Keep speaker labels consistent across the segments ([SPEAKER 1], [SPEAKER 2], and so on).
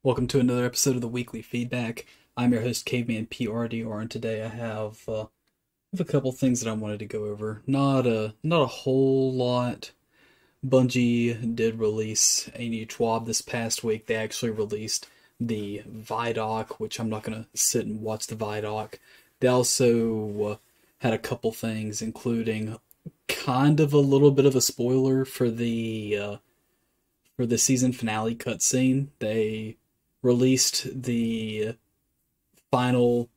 [SPEAKER 1] Welcome to another episode of the Weekly Feedback. I'm your host, Caveman PRDR, and today I have a couple things that I wanted to go over. Not a whole lot. Bungie did release a new TWAB this past week. They actually released the Vidoc, which I'm not going to sit and watch the Vidoc. They also had a couple things, including kind of a little bit of a spoiler for the season finale cutscene. They released the final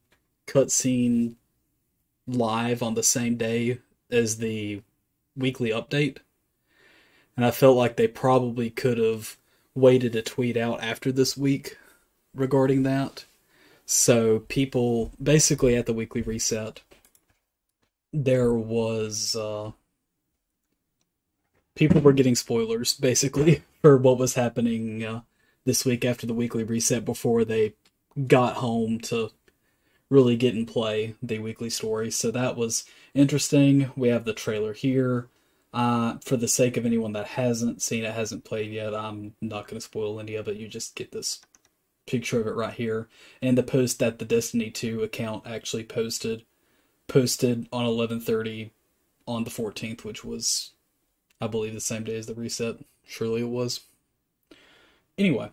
[SPEAKER 1] cutscene live on the same day as the weekly update. And I felt like they probably could have waited to tweet out after this week regarding that. So people, basically at the weekly reset, there was, people were getting spoilers, basically, for what was happening this week after the weekly reset before they got home to really get and play the weekly story. So that was interesting. We have the trailer here. For the sake of anyone that hasn't seen it, hasn't played yet, I'm not going to spoil any of it. You just get this picture of it right here. And the post that the Destiny 2 account actually posted on 11:30 on the 14th, which was, I believe, the same day as the reset. Surely it was. Anyway.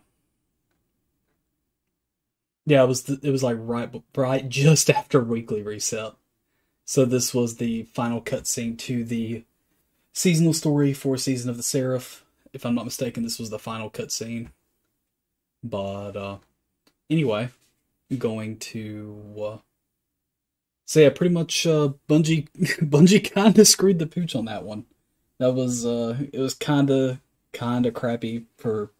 [SPEAKER 1] Yeah, it was like right just after weekly reset. So this was the final cutscene to the seasonal story for Season of the Seraph. If I'm not mistaken, this was the final cutscene. But anyway, I'm going to so yeah, pretty much Bungie kind of screwed the pooch on that one. That was it was kind of crappy for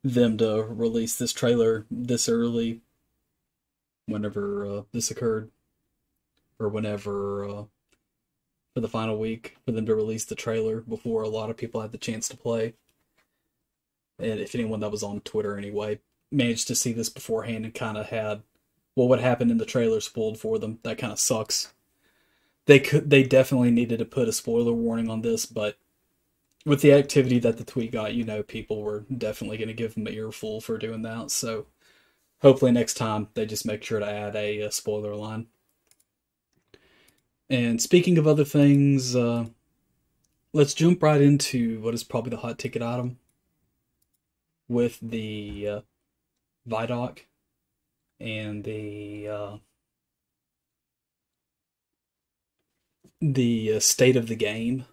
[SPEAKER 1] them to release this trailer this early, whenever this occurred, or whenever for the final week, for them to release the trailer before a lot of people had the chance to play. And if anyone that was on Twitter anyway managed to see this beforehand and kind of had what happened in the trailer spoiled for them, that kind of sucks. They definitely needed to put a spoiler warning on this, but with the activity that the tweet got, people were definitely going to give them an earful for doing that. So hopefully next time they just make sure to add a spoiler line. And speaking of other things, let's jump right into what is probably the hot ticket item with the Vidoc and the state of the game.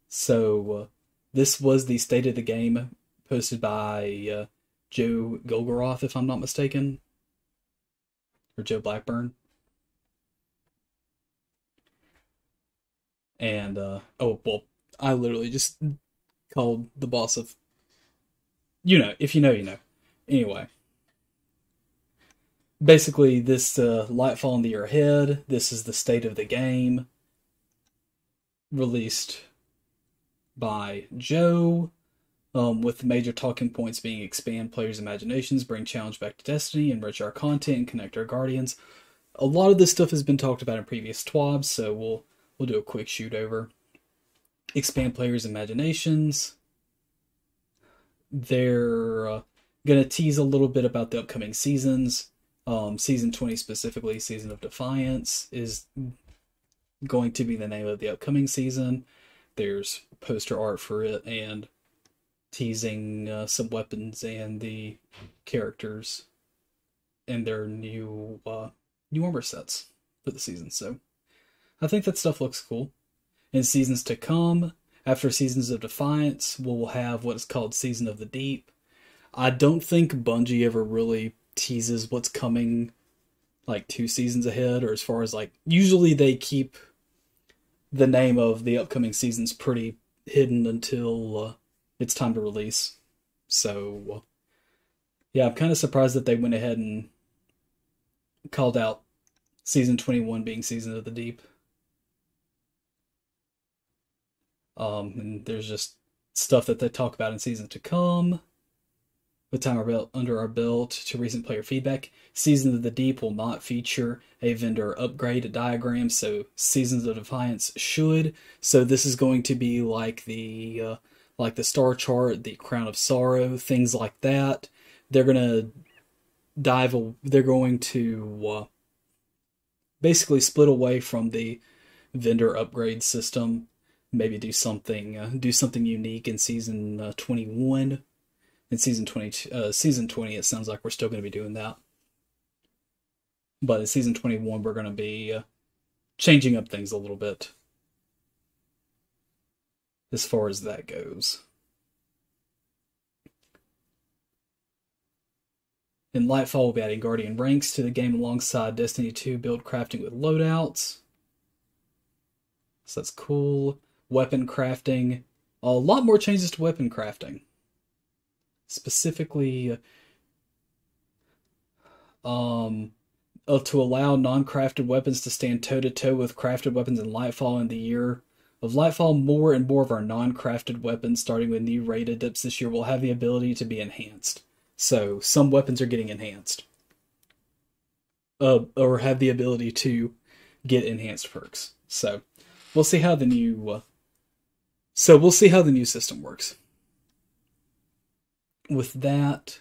[SPEAKER 1] So this was the state of the game posted by Joe Golgoroth, if I'm not mistaken, or Joe Blackburn. And I literally just called the boss of, if you know, you know. Anyway, basically this light fall into your head. This is the state of the game, released by Joe, with the major talking points being expand players' imaginations, bring challenge back to Destiny, enrich our content, and connect our guardians. A lot of this stuff has been talked about in previous TWABs, so we'll do a quick shoot over. Expand players' imaginations. They're going to tease a little bit about the upcoming seasons. Season 20 specifically, Season of Defiance, is going to be the name of the upcoming season. There's poster art for it and teasing some weapons and the characters and their new armor sets for the season. So I think that stuff looks cool. In seasons to come, after Seasons of Defiance, we'll have what is called Season of the Deep. I don't think Bungie ever really teases what's coming like 2 seasons ahead, or as far as usually they keep the name of the upcoming seasons pretty hidden until it's time to release. So yeah, I'm kind of surprised that they went ahead and called out Season 21 being Season of the Deep. And there's just stuff that they talk about in seasons to come. With time under our belt to recent player feedback, Seasons of the Deep will not feature a vendor upgrade diagram, so Seasons of Defiance should. So this is going to be like the like the star chart, the crown of sorrow, things like that. They're gonna they're going to basically split away from the vendor upgrade system. Maybe do something unique in season 21. In season 20, it sounds like we're still going to be doing that. But in season 21, we're going to be changing up things a little bit as far as that goes. In Lightfall, we'll be adding Guardian ranks to the game alongside Destiny 2 build crafting with loadouts. So that's cool. Weapon crafting. A lot more changes to weapon crafting. Specifically, to allow non-crafted weapons to stand toe-to-toe with crafted weapons in Lightfall. In the year of Lightfall, more and more of our non-crafted weapons, starting with new raid adepts this year, will have the ability to be enhanced. So, some weapons are getting enhanced. Or have the ability to get enhanced perks. So, we'll see how the new... we'll see how the new system works. With that,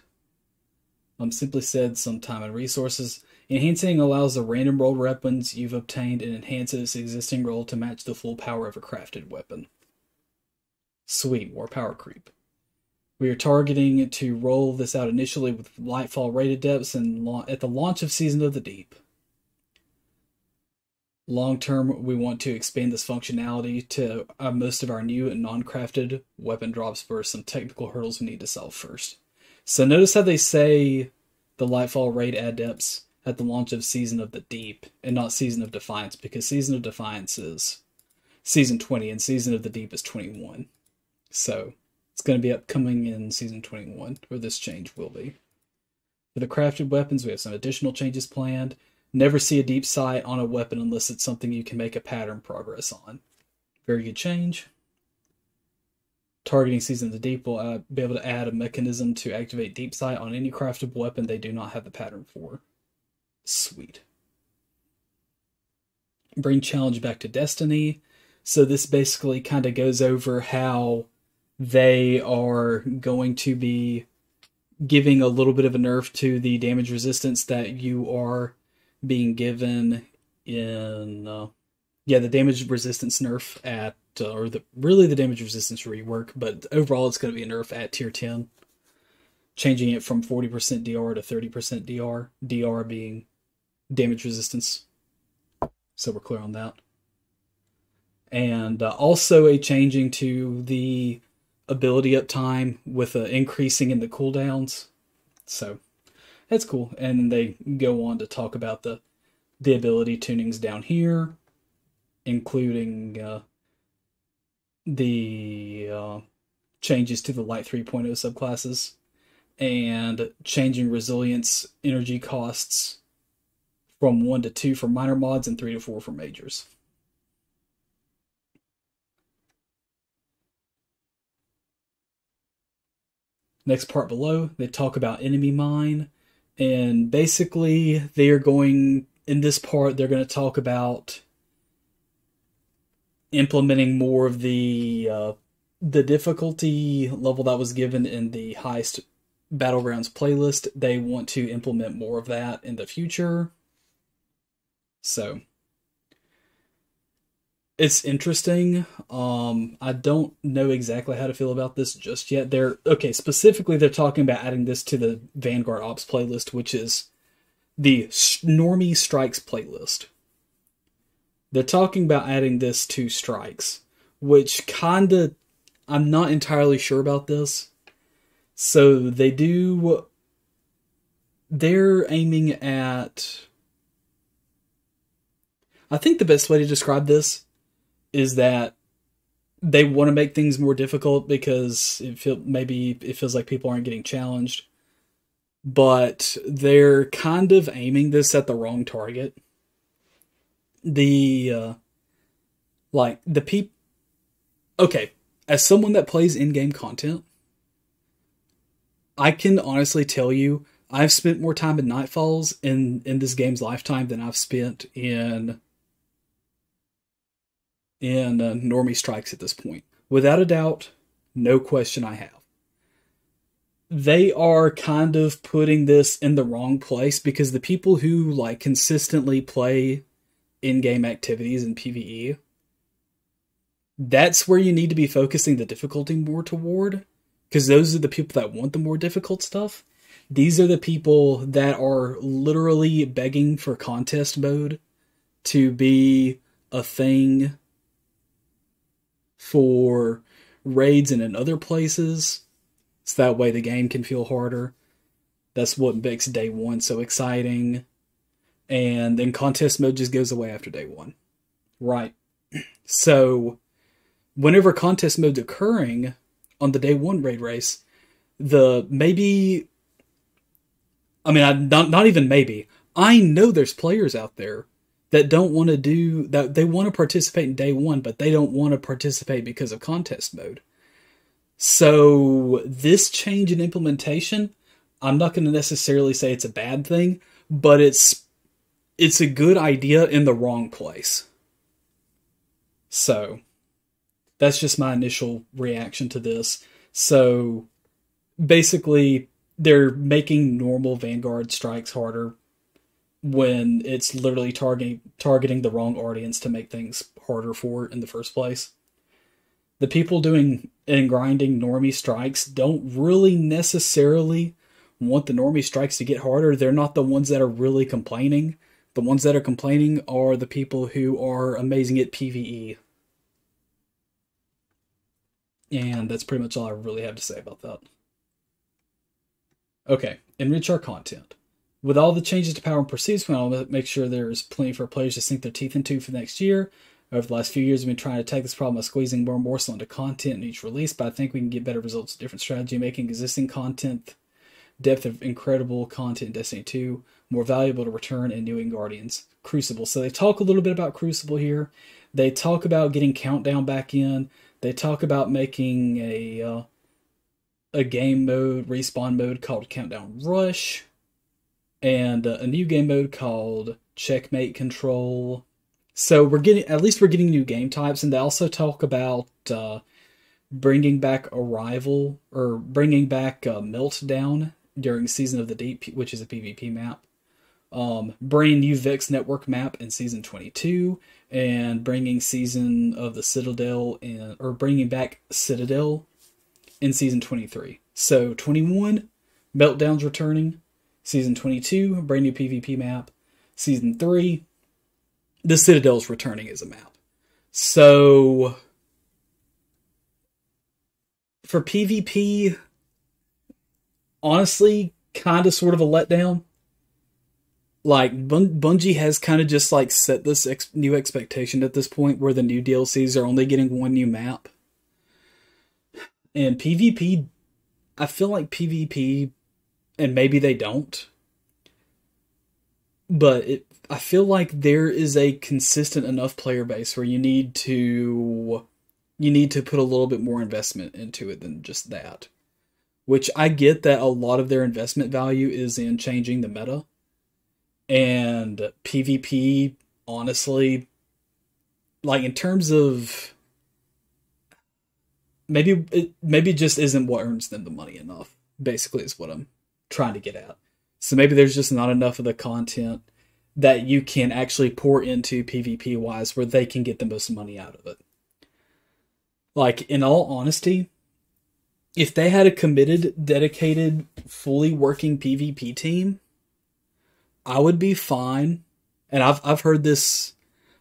[SPEAKER 1] simply said, some time and resources. Enhancing allows the random rolled weapons you've obtained and enhances existing roll to match the full power of a crafted weapon. Sweet, more power creep. We are targeting to roll this out initially with Lightfall rated depths and at the launch of Season of the Deep. Long term, we want to expand this functionality to most of our new and non-crafted weapon drops for some technical hurdles we need to solve first. So notice how they say the Lightfall raid adepts at the launch of Season of the Deep and not Season of Defiance, because Season of Defiance is Season 20 and Season of the Deep is 21. So it's going to be upcoming in Season 21, where this change will be. For the crafted weapons, we have some additional changes planned. Never see a deep sight on a weapon unless it's something you can make a pattern progress on. Very good change. Targeting Season of the Deep will be able to add a mechanism to activate deep sight on any crafted weapon they do not have the pattern for. Sweet. Bring challenge back to Destiny. So this basically kind of goes over how they are going to be giving a little bit of a nerf to the damage resistance that you are being given in the damage resistance nerf at the damage resistance rework, but overall it's going to be a nerf at tier 10, changing it from 40% DR to 30% DR, DR being damage resistance, so we're clear on that. And also a changing to the ability uptime with increasing in the cooldowns, so that's cool. And they go on to talk about the ability tunings down here, including the changes to the Light 3.0 subclasses, and changing resilience energy costs from 1 to 2 for minor mods and 3 to 4 for majors. Next part below, they talk about enemy mine. And basically, they are going, in this part, they're going to talk about implementing more of the difficulty level that was given in the Heist Battlegrounds playlist. They want to implement more of that in the future. So, it's interesting. I don't know exactly how to feel about this just yet. Specifically they're talking about adding this to the Vanguard Ops playlist, which is the Normie Strikes playlist. They're talking about adding this to Strikes, which I'm not entirely sure about this. So they're aiming at, I think the best way to describe is that they want to make things more difficult because it feels like people aren't getting challenged. But they're kind of aiming this at the wrong target. As someone that plays in-game content, I can honestly tell you, I've spent more time in Nightfalls in this game's lifetime than I've spent in Normie Strikes at this point. Without a doubt, No question I have. They are kind of putting this in the wrong place because the people who like consistently play in-game activities in PvE, that's where you need to be focusing the difficulty more toward, because those are the people that want the more difficult stuff. These are the people that are literally begging for contest mode to be a thing for raids and in other places, so that way the game can feel harder. That's what makes day one so exciting. And then contest mode just goes away after day one. Right. So, whenever contest mode's occurring on the day one raid race, not even maybe, I know there's players out there that don't want to do, that they want to participate in day one, but they don't want to participate because of contest mode. So, this change in implementation, I'm not going to necessarily say it's a bad thing, but it's a good idea in the wrong place. So, that's just my initial reaction to this. So, basically, they're making normal Vanguard strikes harder when it's literally targeting the wrong audience to make things harder for it in the first place. The people doing and grinding normie strikes don't really necessarily want the normie strikes to get harder. They're not the ones that are really complaining. The ones that are complaining are the people who are amazing at PvE. And that's pretty much all I really have to say about that. Okay, enrich our content. With all the changes to power and pursuits, we want to make sure there's plenty for players to sink their teeth into for next year. Over the last few years, we've been trying to attack this problem by squeezing more morsel into content in each release, but I think we can get better results with different strategy, making existing content, depth of incredible content in Destiny 2, more valuable to return in New Guardians. Crucible. So they talk a little bit about Crucible here. They talk about getting Countdown back in. They talk about making a game mode, respawn mode called Countdown Rush, and a new game mode called Checkmate Control. So we're getting new game types, and they also talk about bringing back Arrival, or bringing back Meltdown during Season of the Deep, which is a PvP map. Bringing new Vex Network map in Season 22, and bringing Season of the Citadel, bringing back Citadel in Season 23. So 21, Meltdown's returning. Season 22, brand new PvP map. Season 3, the Citadel's returning as a map. So, for PvP, honestly, kind of sort of a letdown. Like, Bungie has kind of just like set this new expectation at this point where the new DLCs are only getting one new map. And PvP, I feel like PvP, and maybe they don't, but I feel like there is a consistent enough player base where you need to put a little bit more investment into it than just that. Which I get that a lot of their investment value is in changing the meta. And PvP, honestly, like in terms of maybe it just isn't what earns them the money enough, basically is what I'm trying to get at. So maybe there's just not enough of the content that you can actually pour into PvP wise where they can get the most money out of it. Like, in all honesty, if they had a committed, dedicated, fully working PvP team, I would be fine. And I've heard this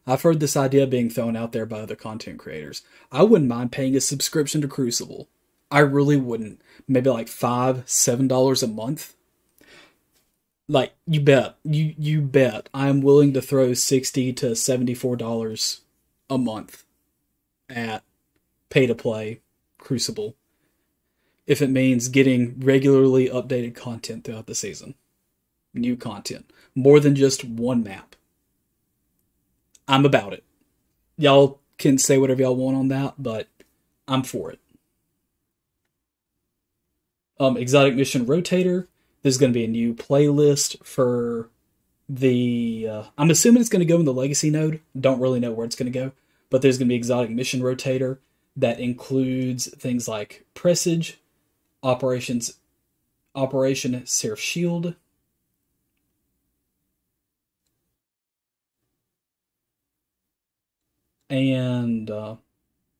[SPEAKER 1] idea being thrown out there by other content creators. I wouldn't mind paying a subscription to Crucible. I really wouldn't. Maybe like $5, $7 a month. Like, you bet I'm willing to throw $60 to $74 a month at pay-to-play Crucible if it means getting regularly updated content throughout the season. New content. More than just one map. I'm about it. Y'all can say whatever y'all want on that, but I'm for it. Exotic Mission Rotator. There's going to be a new playlist for the... I'm assuming it's going to go in the Legacy node. Don't really know where it's going to go. But there's going to be Exotic Mission Rotator. that includes things like Presage, Operation Seraph Shield, and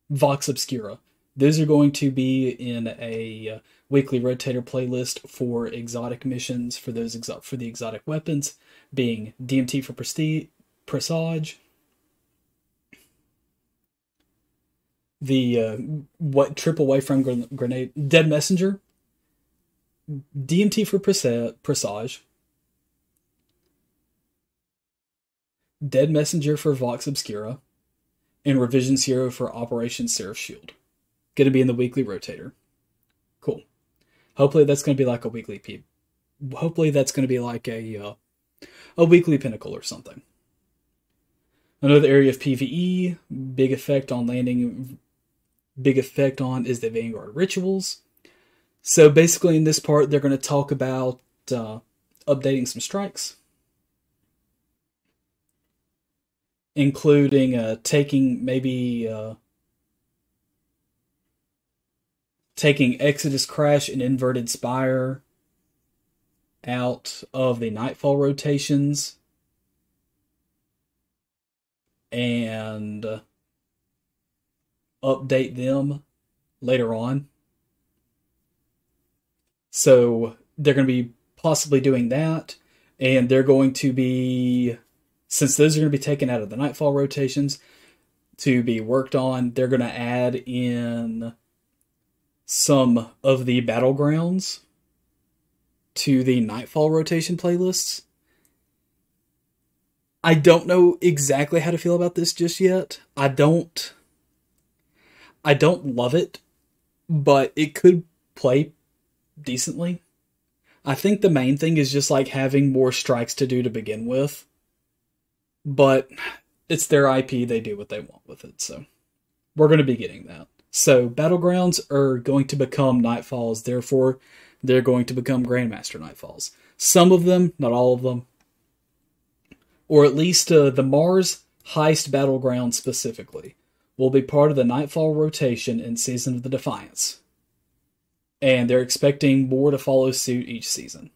[SPEAKER 1] Vox Obscura. Those are going to be in a weekly rotator playlist for exotic missions for for the exotic weapons, being DMT for Presage, the what triple waveframe grenade, Dead Messenger, DMT for Presage, Dead Messenger for Vox Obscura, and Revision Zero for Operation Seraph Shield. Going to be in the weekly rotator. Cool. Hopefully that's going to be like a weekly Hopefully that's going to be like a weekly pinnacle or something. Another area of PvE, big effect on is the Vanguard rituals. So basically in this part, they're going to talk about updating some strikes, including taking Exodus Crash and Inverted Spire out of the Nightfall rotations and update them later on. So they're going to be possibly doing that, and they're going to be, since those are going to be taken out of the Nightfall rotations to be worked on, they're going to add in some of the Battlegrounds to the Nightfall rotation playlists. I don't know exactly how to feel about this just yet. I don't love it, but it could play decently. I think the main thing is just like having more strikes to do to begin with. But it's their IP, they do what they want with it, so we're going to be getting that. So Battlegrounds are going to become Nightfalls, therefore they're going to become Grandmaster Nightfalls. Some of them, not all of them. Or at least the Mars Heist Battleground specifically will be part of the Nightfall rotation in Season of the Defiance. And they're expecting more to follow suit each season.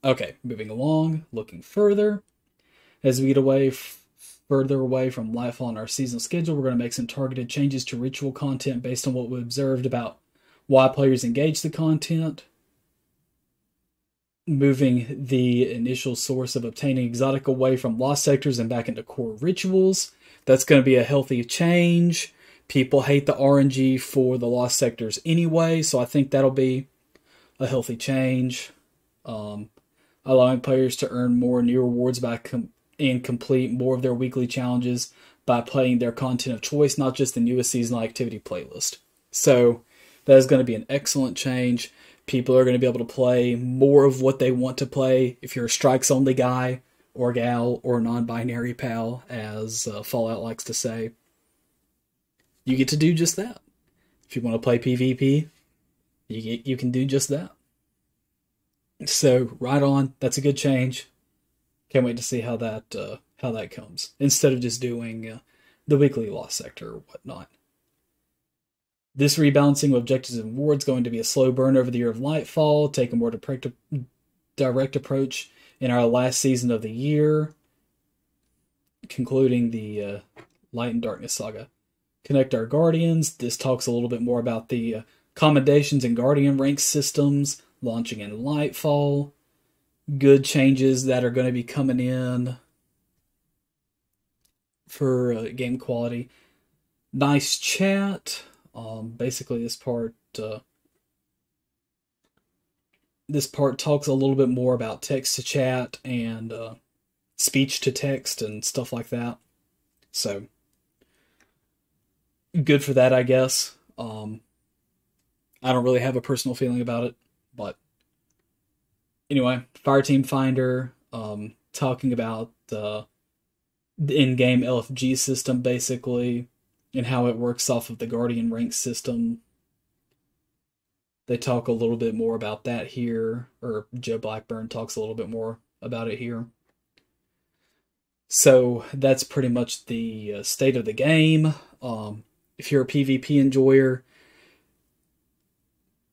[SPEAKER 1] Okay, moving along, looking further. As we get further away from Nightfall on our seasonal schedule, we're going to make some targeted changes to ritual content based on what we observed about why players engage the content. Moving the initial source of obtaining exotic away from lost sectors and back into core rituals. That's going to be a healthy change. People hate the RNG for the lost sectors anyway, so I think that'll be a healthy change. Allowing players to earn more new rewards and complete more of their weekly challenges by playing their content of choice, not just the newest seasonal activity playlist. So that is going to be an excellent change. People are going to be able to play more of what they want to play. If you're a strikes-only guy or gal or non-binary pal, as Fallout likes to say, you get to do just that. If you want to play PvP, you can do just that. So, right on. That's a good change. Can't wait to see how that comes. Instead of just doing the weekly lost sector or whatnot. This rebalancing of objectives and rewards is going to be a slow burn over the year of Nightfall. Take a more direct approach in our last season of the year, concluding the Light and Darkness saga. Connect our Guardians. This talks a little bit more about the commendations and Guardian rank systems launching in Nightfall. Good changes that are going to be coming in for game quality. Nice chat. Basically, this part talks a little bit more about text to chat and speech to text and stuff like that. So, good for that, I guess. I don't really have a personal feeling about it, but anyway, Fireteam Finder, talking about the in-game LFG system, basically, and how it works off of the Guardian rank system. They talk a little bit more about that here, or Joe Blackburn talks a little bit more about it here. So that's pretty much the state of the game. if you're a PvP enjoyer,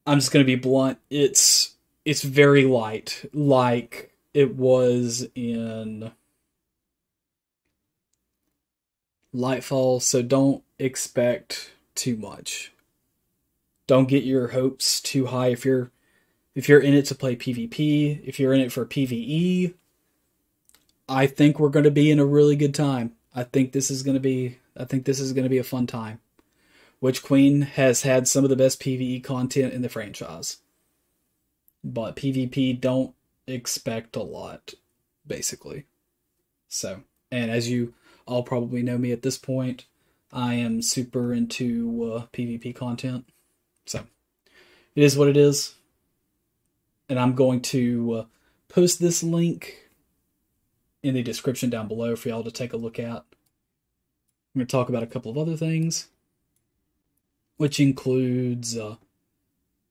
[SPEAKER 1] I'm just going to be blunt. It's very light, like it was in Lightfall, so don't expect too much. Don't get your hopes too high if you're in it to play PvP. If you're in it for PvE, I think we're going to be in a really good time. I think this is going to be a fun time. Witch Queen has had some of the best PvE content in the franchise. But PvP, don't expect a lot, basically. So, and as you all probably know me at this point, I am super into PvP content. So, it is what it is. And I'm going to post this link in the description down below for y'all to take a look at. I'm going to talk about a couple of other things, which includes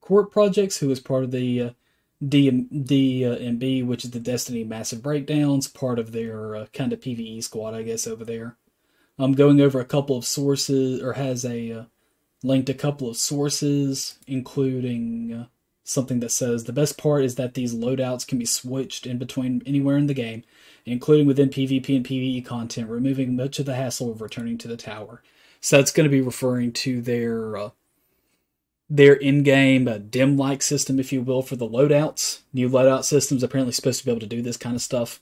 [SPEAKER 1] Court Projects, who is part of the DMB, which is the Destiny Massive Breakdowns, part of their kind of PvE squad, I guess, over there. I'm going over a couple of sources, or has a linked a couple of sources, including something that says the best part is that these loadouts can be switched in between anywhere in the game, including within PvP and PvE content, removing much of the hassle of returning to the tower. So it's going to be referring to their in-game dim-like system, if you will, for the loadouts. New loadout systems apparently supposed to be able to do this kind of stuff.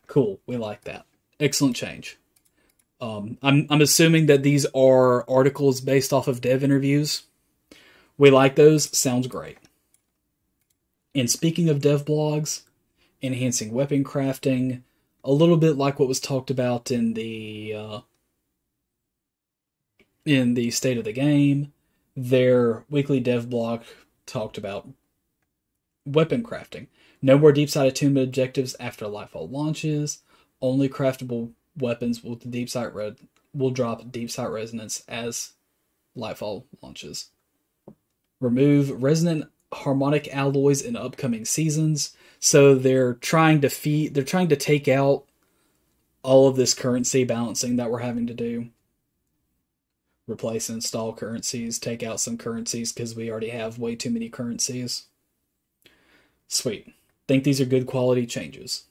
[SPEAKER 1] Cool, we like that. Excellent change. I'm assuming that these are articles based off of dev interviews. We like those. Sounds great. And speaking of dev blogs, enhancing weapon crafting, a little bit like what was talked about in the state of the game, their weekly dev blog talked about weapon crafting. No more deep sight attunement objectives after Lightfall launches. Only craftable weapons will drop deep sight resonance as Lightfall launches. Remove resonant harmonic alloys in upcoming seasons. So they're trying to take out all of this currency balancing that we're having to do. Replace and install currencies, take out some currencies because we already have way too many currencies. Sweet. Think these are good quality changes.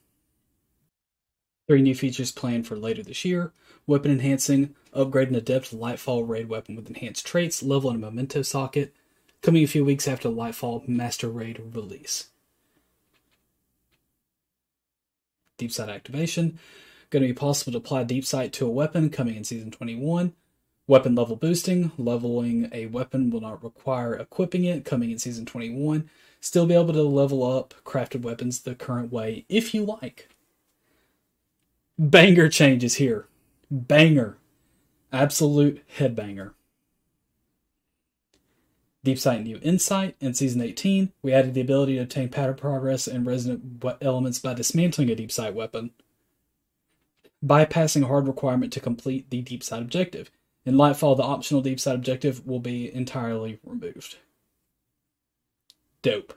[SPEAKER 1] 3 new features planned for later this year. Weapon enhancing, upgrading Adept Lightfall raid weapon with enhanced traits, level and a memento socket, coming a few weeks after Lightfall Master Raid release. Deep Sight activation, going to be possible to apply Deep Sight to a weapon, coming in Season 21. Weapon level boosting, leveling a weapon will not require equipping it, coming in Season 21. Still be able to level up crafted weapons the current way, if you like. Banger changes here. Banger. Absolute headbanger. Deep Sight New Insight. In Season 18, we added the ability to obtain pattern progress and resonant elements by dismantling a Deep Sight weapon, bypassing a hard requirement to complete the Deep Sight objective. In Lightfall, the optional Deep Sight objective will be entirely removed. Dope.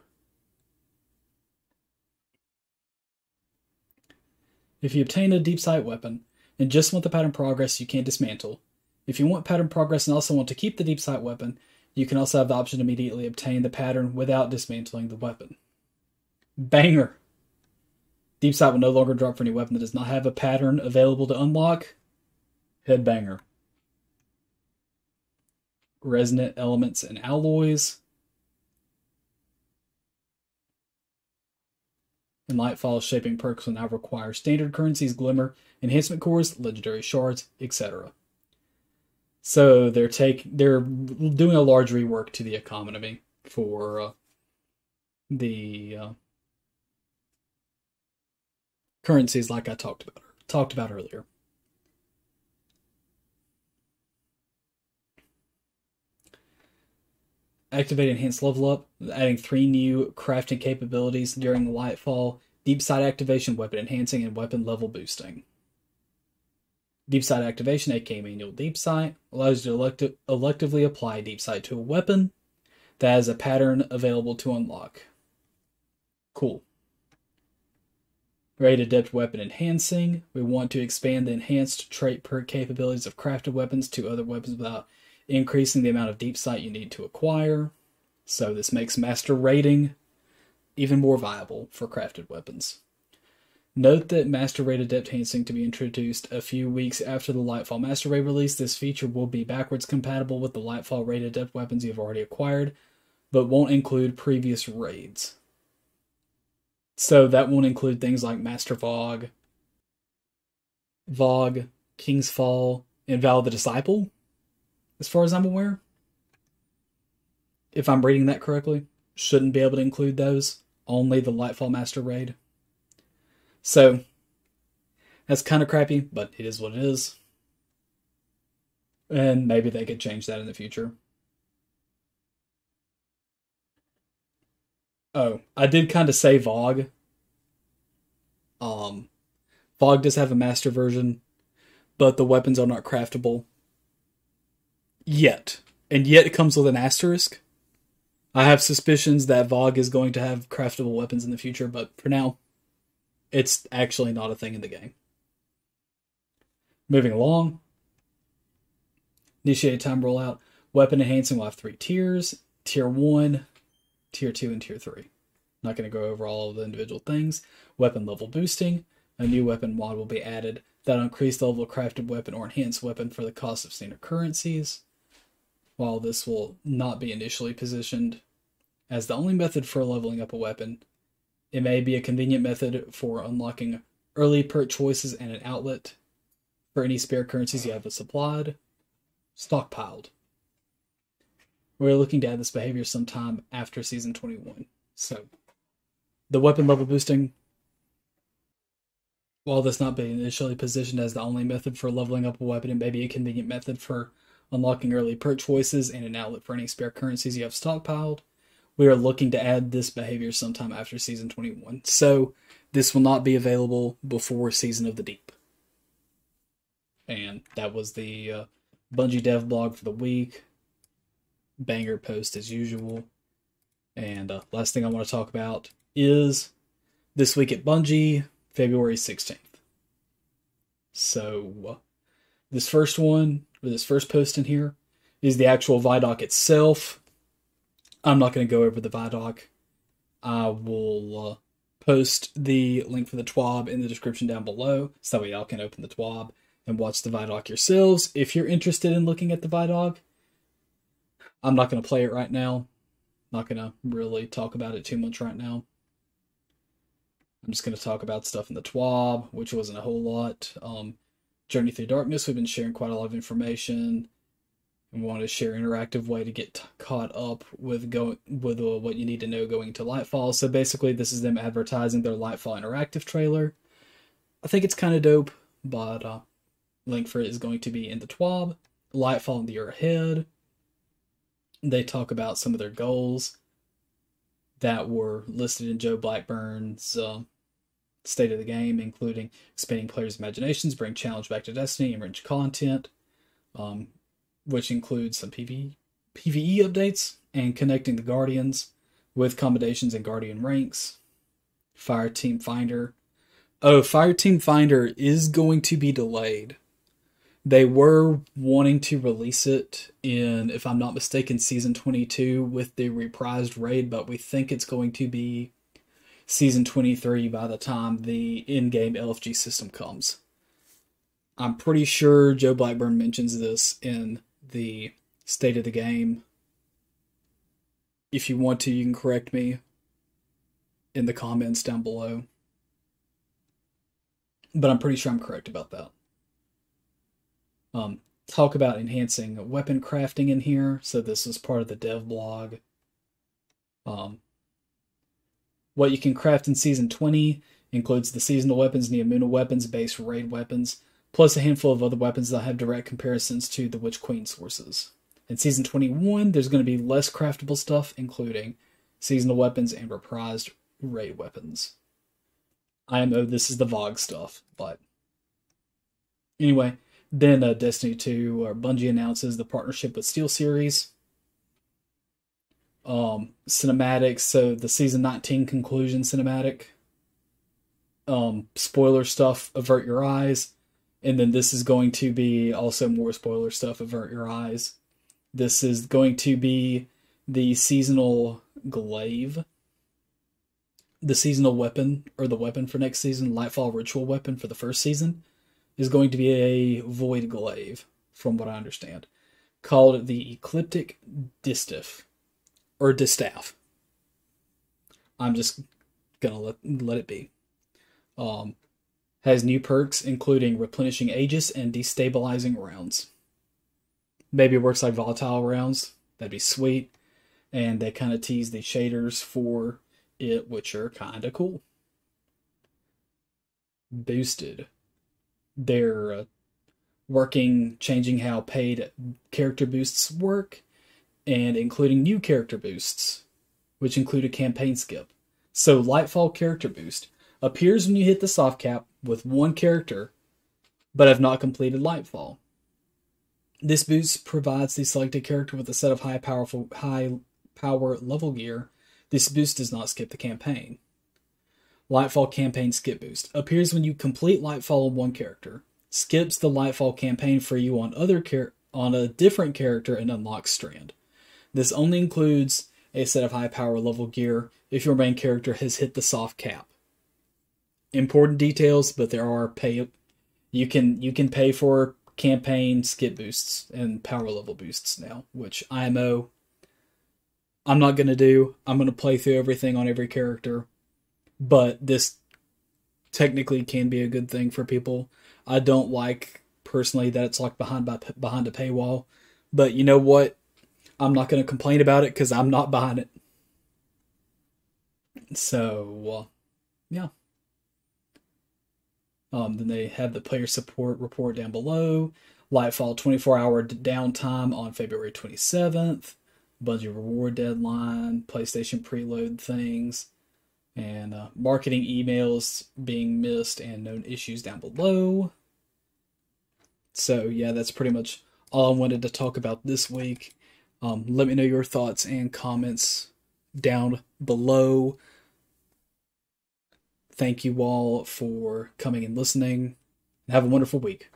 [SPEAKER 1] If you obtain a Deep Sight weapon and just want the pattern progress, you can't dismantle. If you want pattern progress and also want to keep the Deep Sight weapon, you can also have the option to immediately obtain the pattern without dismantling the weapon. Banger! Deep Sight will no longer drop for any weapon that does not have a pattern available to unlock. Headbanger. Resonant elements and alloys. In Lightfall, shaping perks will now require standard currencies, glimmer, enhancement cores, legendary shards, etc. So they're doing a large rework to the economy for the currencies, like I talked about earlier. Activate Enhanced Level Up, adding 3 new crafting capabilities during Lightfall: Deep Sight Activation, Weapon Enhancing, and Weapon Level Boosting. Deep Sight Activation, aka Manual Deep Sight, allows you to electively apply Deep Sight to a weapon that has a pattern available to unlock. Cool. Raid Adept Weapon Enhancing. We want to expand the enhanced trait perk capabilities of crafted weapons to other weapons without increasing the amount of deep sight you need to acquire. So this makes master rating even more viable for crafted weapons. Note that Master Raid Adept Enhancing to be introduced a few weeks after the Lightfall Master Raid release. This feature will be backwards compatible with the Lightfall Raid Adept weapons you've already acquired, but won't include previous raids. So that won't include things like Master Vogue, King's Fall, and Vow of the Disciple, as far as I'm aware. If I'm reading that correctly, shouldn't be able to include those. Only the Lightfall Master Raid. So, that's kind of crappy, but it is what it is. And maybe they could change that in the future. Oh, I did kind of say Vogue. Vogue does have a master version, but the weapons are not craftable. Yet. And yet it comes with an asterisk. I have suspicions that Vogue is going to have craftable weapons in the future, but for now, it's actually not a thing in the game. Moving along. Initiate time rollout. Weapon enhancing will have 3 tiers. Tier 1, Tier 2, and Tier 3. Not going to go over all of the individual things. Weapon level boosting. A new weapon mod will be added that'll increase the level of crafted weapon or enhanced weapon for the cost of standard currencies. While this will not be initially positioned as the only method for leveling up a weapon, it may be a convenient method for unlocking early perk choices and an outlet for any spare currencies you have stockpiled. We're looking to add this behavior sometime after Season 21. So, the weapon level boosting, while this not being initially positioned as the only method for leveling up a weapon, it may be a convenient method for unlocking early perk choices and an outlet for any spare currencies you have stockpiled. We are looking to add this behavior sometime after Season 21. So, this will not be available before Season of the Deep. And that was the Bungie dev blog for the week. Banger post as usual. And last thing I want to talk about is This Week at Bungie, February 16th. So, this first post in here is the actual Vidoc itself. I'm not going to go over the Vidoc. I will post the link for the TWAB in the description down below, so that way y'all can open the TWAB and watch the Vidoc yourselves. If you're interested in looking at the Vidoc, I'm not going to play it right now. Not going to really talk about it too much right now. I'm just going to talk about stuff in the TWAB, which wasn't a whole lot. Journey Through Darkness, we've been sharing quite a lot of information. And we want to share an interactive way to get caught up with what you need to know going to Lightfall. So basically, this is them advertising their Lightfall interactive trailer. I think it's kind of dope, but link for it is going to be in the TWAB. Lightfall in the year ahead. They talk about some of their goals that were listed in Joe Blackburn's State of the Game, including expanding players' imaginations, bring challenge back to Destiny, enrich content, which includes some PvE updates, and connecting the Guardians with commendations and Guardian ranks. Fireteam Finder. Oh, Fireteam Finder is going to be delayed. They were wanting to release it in, if I'm not mistaken, Season 22 with the reprised raid, but we think it's going to be Season 23 by the time the in-game LFG system comes. I'm pretty sure Joe Blackburn mentions this in the State of the Game. If you want to, you can correct me in the comments down below. But I'm pretty sure I'm correct about that. Talk about enhancing weapon crafting in here. So this is part of the dev blog. What you can craft in Season 20 includes the seasonal weapons, Neomuna weapons, base raid weapons, plus a handful of other weapons that have direct comparisons to the Witch Queen sources. In Season 21, there's going to be less craftable stuff, including seasonal weapons and reprised raid weapons. I know this is the Vogue stuff, but anyway, then Destiny 2, Bungie announces the partnership with SteelSeries. Cinematics, so the Season 19 conclusion cinematic. Spoiler stuff, avert your eyes. And then this is going to be also more spoiler stuff, avert your eyes. This is going to be the seasonal glaive. The seasonal weapon, or the weapon for next season, Lightfall Ritual weapon for the first season, is going to be a void glaive, from what I understand, called the Ecliptic Distaff, or Distaff. I'm just gonna let it be. Has new perks, including replenishing Aegis and destabilizing rounds. Maybe it works like volatile rounds. That'd be sweet. And they kind of tease the shaders for it, which are kind of cool. Boosted. They're changing how paid character boosts work, and including new character boosts, which include a campaign skip. So Lightfall character boost appears when you hit the soft cap with one character, but have not completed Lightfall. This boost provides the selected character with a set of high power level gear. This boost does not skip the campaign. Lightfall campaign skip boost appears when you complete Lightfall on one character, skips the Lightfall campaign for you on a different character, and unlocks Strand. This only includes a set of high power level gear if your main character has hit the soft cap. Important details, but there are you can pay for campaign skip boosts and power level boosts now, which IMO I'm not going to do. I'm going to play through everything on every character, but this technically can be a good thing for people. I don't like personally that it's like behind a paywall, but you know what? I'm not going to complain about it because I'm not behind it. So, yeah. Then they have the player support report down below. Lightfall 24-hour downtime on February 27th. Bungie reward deadline. PlayStation preload things. And marketing emails being missed and known issues down below. So, yeah, that's pretty much all I wanted to talk about this week. Let me know your thoughts and comments down below. Thank you all for coming and listening. Have a wonderful week.